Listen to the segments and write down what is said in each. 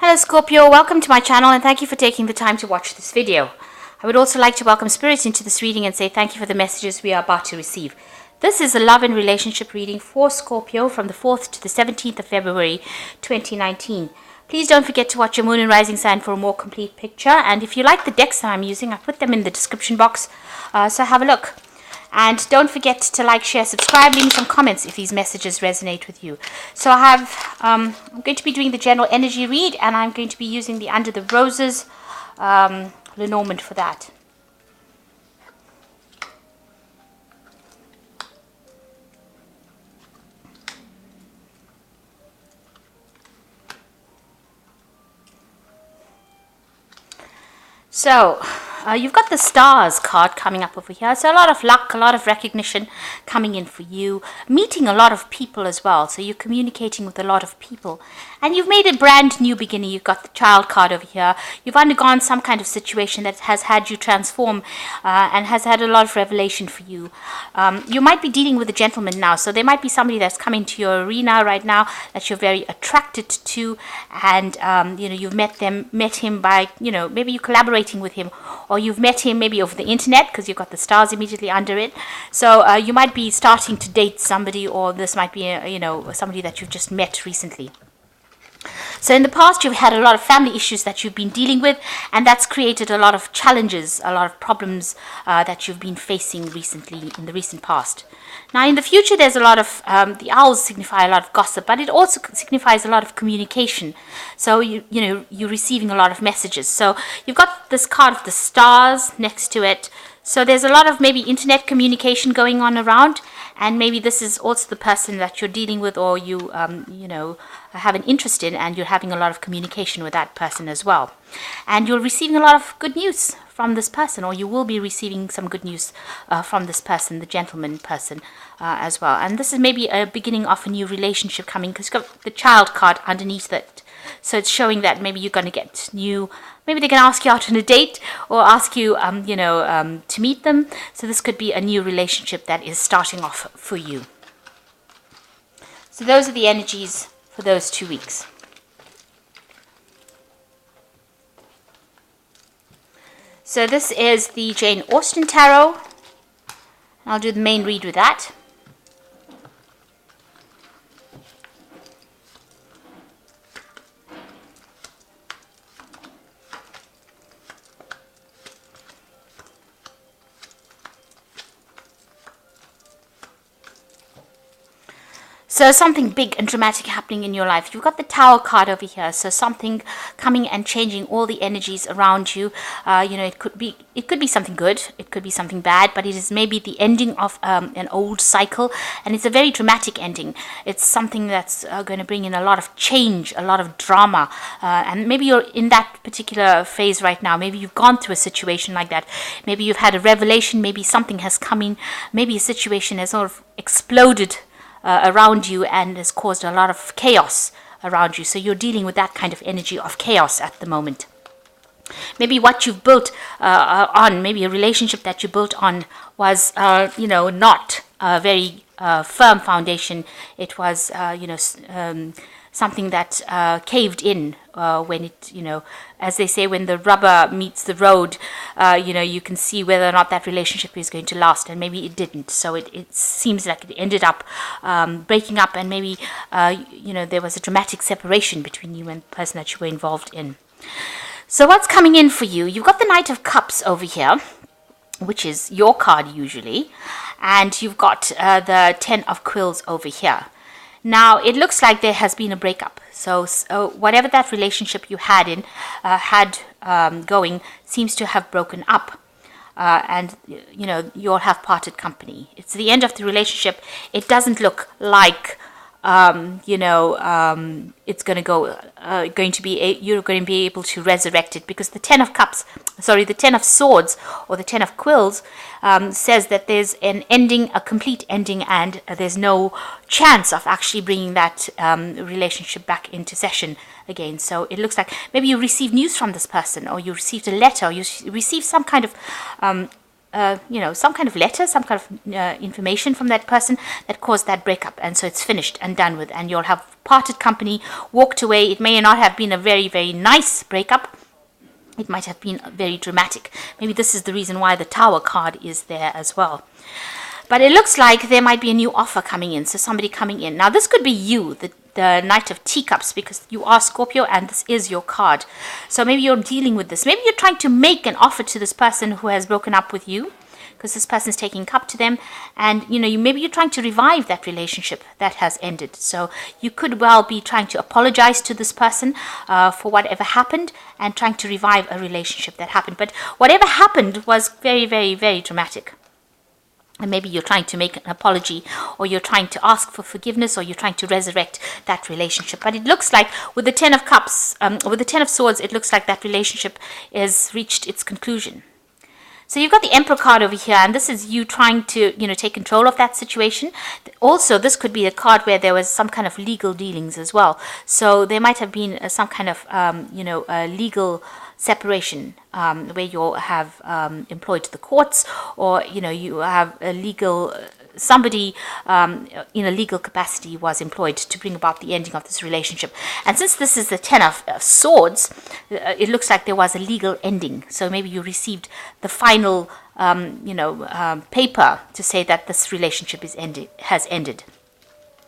Hello Scorpio, welcome to my channel and thank you for taking the time to watch this video. I would also like to welcome Spirit into this reading and say thank you for the messages we are about to receive. This is a love and relationship reading for Scorpio from the 4th to the 17th of February 2019. Please don't forget to watch your moon and rising sign for a more complete picture, and if you like the decks that I'm using, I put them in the description box, so have a look. And don't forget to like, share, subscribe, leave me some comments if these messages resonate with you. So I'm going to be doing the general energy read, and I'm going to be using the Under the Roses Lenormand for that. So, you've got the Stars card coming up over here. So a lot of luck, a lot of recognition coming in for you. Meeting a lot of people as well. So you're communicating with a lot of people. And you've made a brand new beginning. You've got the Child card over here. You've undergone some kind of situation that has had you transform and has had a lot of revelation for you. You might be dealing with a gentleman now. So there might be somebody that's coming to your arena right now that you're very attracted to. And, you've met him by, maybe you're collaborating with him, or you've met him maybe over the internet because you've got the stars immediately under it. So you might be starting to date somebody, or this might be somebody that you've just met recently. So in the past, you've had a lot of family issues that you've been dealing with, and that's created a lot of challenges, a lot of problems that you've been facing recently in the recent past. Now, in the future, there's a lot of, the owls signify a lot of gossip, but it also signifies a lot of communication. So, you're receiving a lot of messages. So you've got this card of the stars next to it. So there's a lot of maybe internet communication going on around, and maybe this is also the person that you're dealing with, or you have an interest in, and you're having a lot of communication with that person as well. And you're receiving a lot of good news from this person, or you will be receiving some good news from this person, the gentleman person as well. And this is maybe a beginning of a new relationship coming, because you've got the Child card underneath it. So it's showing that maybe you're going to get new, maybe they're going to ask you out on a date, or ask you, to meet them. So this could be a new relationship that is starting off for you. So those are the energies for those 2 weeks. So this is the Jane Austen Tarot. I'll do the main read with that. So something big and dramatic happening in your life. You've got the Tower card over here. So something coming and changing all the energies around you. It could be something good. It could be something bad. But it is maybe the ending of an old cycle. And it's a very dramatic ending. It's something that's going to bring in a lot of change, a lot of drama. And maybe you're in that particular phase right now. Maybe you've gone through a situation like that. Maybe you've had a revelation. Maybe something has come in. Maybe a situation has sort of exploded around you and has caused a lot of chaos around you. So you're dealing with that kind of energy of chaos at the moment. Maybe what you've built on, maybe a relationship that you built on was, not a very firm foundation. It was, something that caved in when it, as they say, when the rubber meets the road, you can see whether or not that relationship is going to last, and maybe it didn't. So it seems like it ended up breaking up, and maybe, there was a dramatic separation between you and the person that you were involved in. So what's coming in for you? You've got the Knight of Cups over here, which is your card usually, and you've got the Ten of Quills over here. Now, it looks like there has been a breakup. So whatever that relationship you had going seems to have broken up. And, you'll have parted company. It's the end of the relationship. It doesn't look like, it's going to be, you're going to be able to resurrect it, because the the Ten of Swords, or the Ten of Quills, says that there's an ending, a complete ending, and there's no chance of actually bringing that relationship back into session again. So it looks like maybe you received news from this person, or you received a letter, or you received some kind of some kind of letter, some kind of information from that person that caused that breakup, and so it's finished and done with, and you'll have parted company, walked away. It may not have been a very, very nice breakup. It might have been very dramatic. Maybe this is the reason why the Tower card is there as well. But it looks like there might be a new offer coming in, so somebody coming in. Now, this could be you, the Knight of Teacups, because you are Scorpio and this is your card. So maybe you're dealing with this. Maybe you're trying to make an offer to this person who has broken up with you, because this person is taking cup to them, and maybe you're trying to revive that relationship that has ended. So you could well be trying to apologize to this person for whatever happened and trying to revive a relationship that happened. But whatever happened was very, very, very dramatic. And maybe you're trying to make an apology, or you're trying to ask for forgiveness, or you're trying to resurrect that relationship. But it looks like with the Ten of Cups, with the Ten of Swords, it looks like that relationship has reached its conclusion. So you've got the Emperor card over here, and this is you trying to, take control of that situation. Also, this could be a card where there was some kind of legal dealings as well. So there might have been some kind of, legal separation where you have employed the courts, or, you have a legal somebody in a legal capacity was employed to bring about the ending of this relationship. And since this is the Ten of Swords, it looks like there was a legal ending. So maybe you received the final, paper to say that this relationship has ended.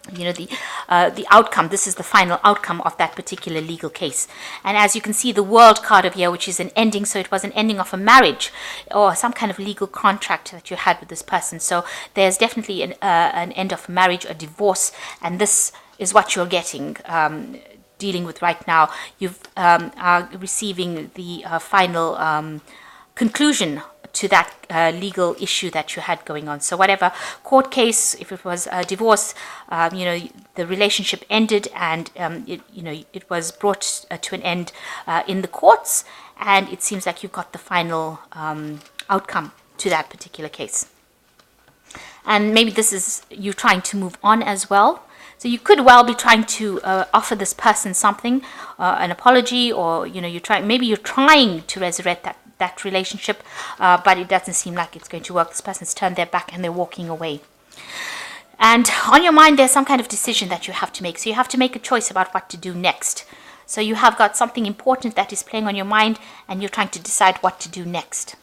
The outcome, this is the final outcome of that particular legal case. And as you can see, the World card over here, which is an ending, so it was an ending of a marriage or some kind of legal contract that you had with this person. So there's definitely an end of a marriage, a divorce, and this is what you're getting, dealing with right now. You are receiving the final conclusion to that legal issue that you had going on. So whatever court case, if it was a divorce, the relationship ended, and it was brought to an end in the courts, and it seems like you've got the final outcome to that particular case. And maybe this is you trying to move on as well. So you could well be trying to offer this person something, an apology, or you're trying to resurrect that relationship, but it doesn't seem like it's going to work. This person's turned their back and they're walking away. And on your mind, there's some kind of decision that you have to make. So you have to make a choice about what to do next. So you have got something important that is playing on your mind, and you're trying to decide what to do next.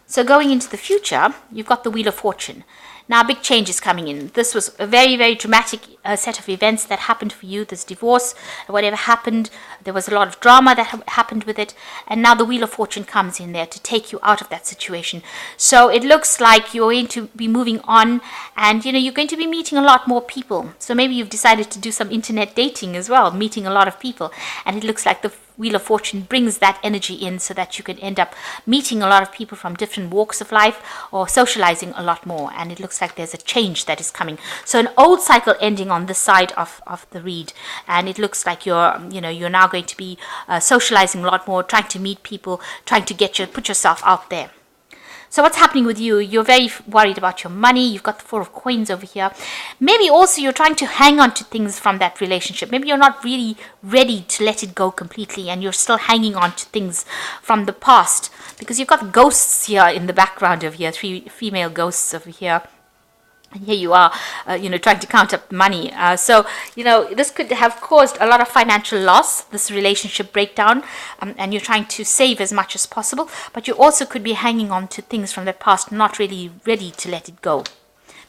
So going into the future, you've got the Wheel of Fortune. Now, big change is coming in. This was a very, very dramatic set of events that happened for you. This divorce, whatever happened, there was a lot of drama that happened with it. And now the Wheel of Fortune comes in there to take you out of that situation. So it looks like you're going to be moving on, and you're going to be meeting a lot more people. So maybe you've decided to do some internet dating as well, meeting a lot of people. And it looks like the Wheel of Fortune brings that energy in, so that you can end up meeting a lot of people from different walks of life, or socializing a lot more. And it looks like there's a change that is coming. So an old cycle ending on this side of the read, and it looks like you're now going to be socializing a lot more, trying to meet people, trying to put yourself out there. So what's happening with you? You're very worried about your money. You've got the Four of Coins over here. Maybe also you're trying to hang on to things from that relationship. Maybe you're not really ready to let it go completely, and you're still hanging on to things from the past, because you've got ghosts here in the background over here, 3 female ghosts over here. And here you are, trying to count up money. So this could have caused a lot of financial loss, this relationship breakdown, and you're trying to save as much as possible. But you also could be hanging on to things from the past, not really ready to let it go.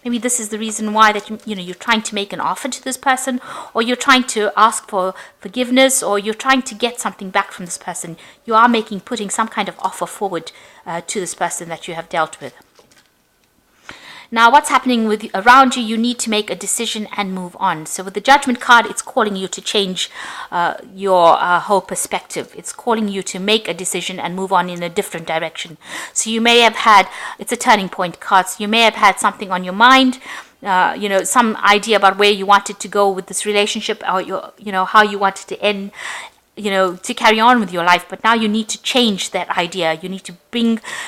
Maybe this is the reason why that you're trying to make an offer to this person, or you're trying to ask for forgiveness, or you're trying to get something back from this person. You are putting some kind of offer forward to this person that you have dealt with. Now, what's happening around you? You need to make a decision and move on. So with the Judgment card, it's calling you to change your whole perspective. It's calling you to make a decision and move on in a different direction. So you may have it's a turning point card. So you may have had something on your mind, some idea about where you wanted to go with this relationship, or how you wanted to end. to carry on with your life, but now you need to change that idea. You need to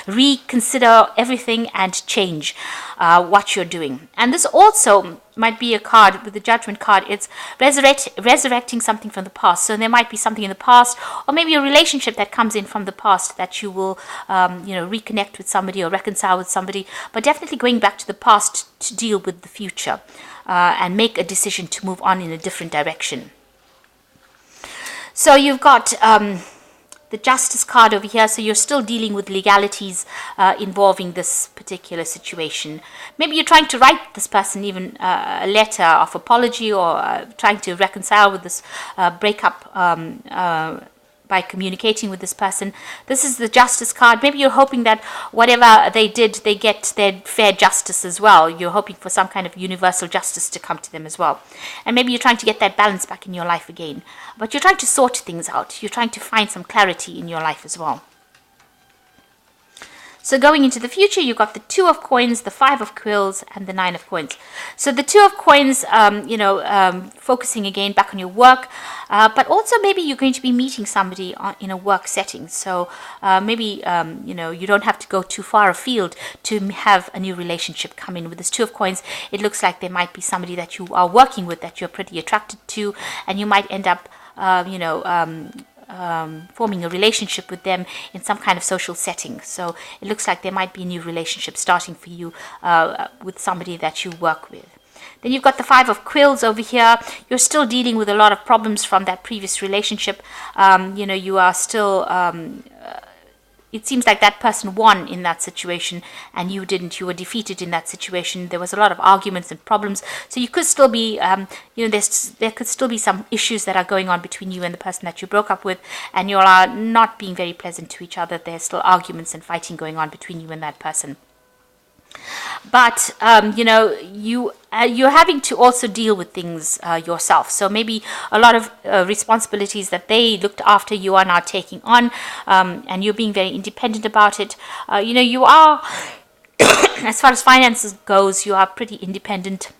reconsider everything and change what you're doing. And this also might be a card with the Judgment card. It's resurrecting something from the past. So there might be something in the past, or maybe a relationship that comes in from the past that you will reconnect with somebody or reconcile with somebody, but definitely going back to the past to deal with the future and make a decision to move on in a different direction. So you've got the Justice card over here. So you're still dealing with legalities involving this particular situation. Maybe you're trying to write this person even a letter of apology, or trying to reconcile with this breakup by communicating with this person. This is the Justice card. Maybe you're hoping that whatever they did, they get their fair justice as well. You're hoping for some kind of universal justice to come to them as well. And maybe you're trying to get that balance back in your life again. But you're trying to sort things out. You're trying to find some clarity in your life as well. So going into the future, you've got the 2 of Coins, the 5 of Quills, and the 9 of Coins. So the 2 of Coins, focusing again back on your work, but also maybe you're going to be meeting somebody in a work setting. So maybe, you don't have to go too far afield to have a new relationship come in. With this 2 of Coins, it looks like there might be somebody that you are working with that you're pretty attracted to, and you might end up, forming a relationship with them in some kind of social setting. So it looks like there might be a new relationship starting for you with somebody that you work with. Then you've got the 5 of Quills over here. You're still dealing with a lot of problems from that previous relationship. You are still it seems like that person won in that situation and you didn't. You were defeated in that situation. There was a lot of arguments and problems. So you could still be, there could still be some issues that are going on between you and the person that you broke up with, and you are not being very pleasant to each other. There's still arguments and fighting going on between you and that person. But you're having to also deal with things yourself. So maybe a lot of responsibilities that they looked after, you are now taking on, and you're being very independent about it. You are, as far as finances goes, you are pretty independent.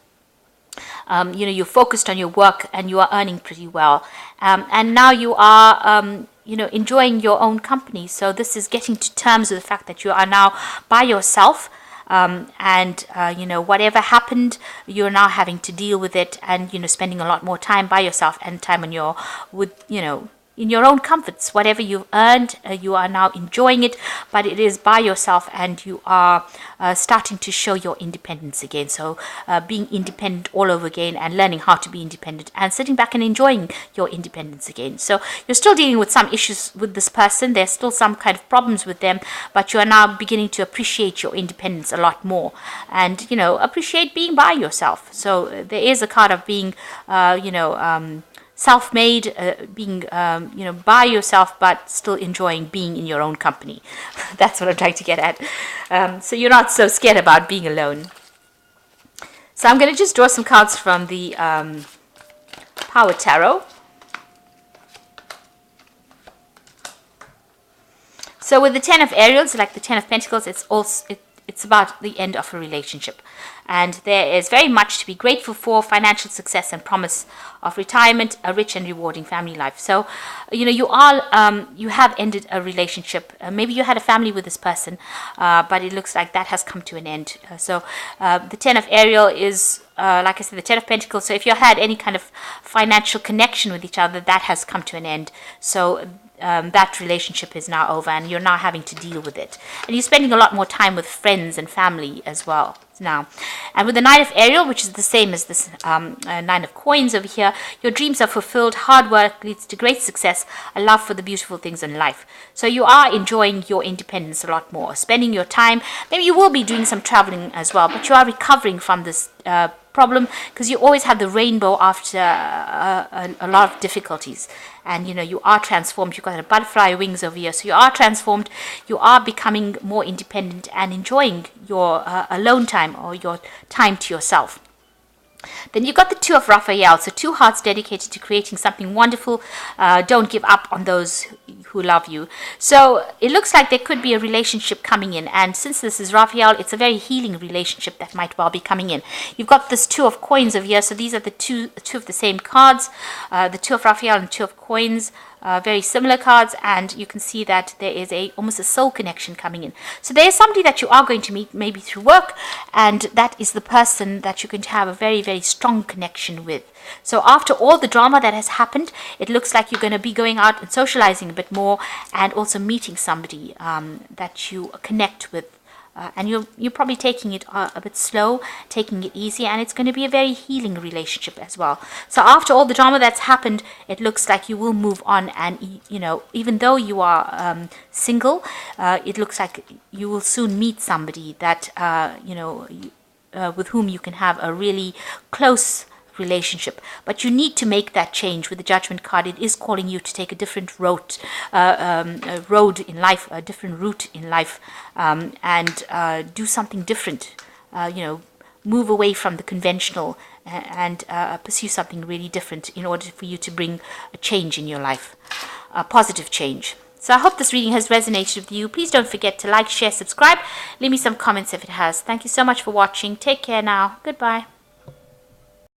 You're focused on your work and you are earning pretty well. And now you are, enjoying your own company. So this is getting to terms with the fact that you are now by yourself. Whatever happened, you're now having to deal with it, and spending a lot more time by yourself and time on in your own comforts. Whatever you've earned, you are now enjoying it, but it is by yourself, and you are starting to show your independence again. So being independent all over again, and learning how to be independent, and sitting back and enjoying your independence again. So you're still dealing with some issues with this person. There's still some kind of problems with them, but you are now beginning to appreciate your independence a lot more, and appreciate being by yourself. So there is a card of being self-made, being by yourself, but still enjoying being in your own company. That's what I'm trying to get at. So you're not so scared about being alone. So I'm going to just draw some cards from the Power Tarot. So with the 10 of Ariels, like the 10 of Pentacles, it's about the end of a relationship. And there is very much to be grateful for: financial success and promise of retirement, a rich and rewarding family life. So, you have ended a relationship. Maybe you had a family with this person, but it looks like that has come to an end. The 10 of Ariel is, like I said, the 10 of Pentacles. So if you had any kind of financial connection with each other, that has come to an end. So that relationship is now over, and you're now having to deal with it. And you're spending a lot more time with friends and family as well now. And with the 9 of Ariel, which is the same as this 9 of Coins over here, your dreams are fulfilled, hard work leads to great success, a love for the beautiful things in life. So you are enjoying your independence a lot more, spending your time. Maybe you will be doing some traveling as well, but you are recovering from this problem, because you always have the rainbow after a lot of difficulties. And you are transformed. You've got a butterfly wings over here, so you are transformed. You are becoming more independent and enjoying your alone time, or your time to yourself. Then you've got the 2 of Raphael, so 2 hearts dedicated to creating something wonderful. Don't give up on those who love you. So it looks like there could be a relationship coming in, and since this is Raphael, it's a very healing relationship that might well be coming in. You've got this 2 of Coins over here, so these are the two of the same cards, the 2 of Raphael and 2 of Coins. very similar cards, and you can see that there is almost a soul connection coming in. So there is somebody that you are going to meet, maybe through work, and that is the person that you're going to have a very, very strong connection with. So after all the drama that has happened, it looks like you're going to be going out and socializing a bit more, and also meeting somebody that you connect with. And you're probably taking it a bit slow, taking it easy, and it's going to be a very healing relationship as well. So after all the drama that's happened, it looks like you will move on, and even though you are single, it looks like you will soon meet somebody that with whom you can have a really close relationship. But you need to make that change. With the Judgment card, it is calling you to take a different road in life, a different route in life, and do something different. Move away from the conventional, and pursue something really different in order for you to bring a change in your life, a positive change. So I hope this reading has resonated with you. Please don't forget to like, share, subscribe. Leave me some comments if it has. Thank you so much for watching. Take care now. Goodbye.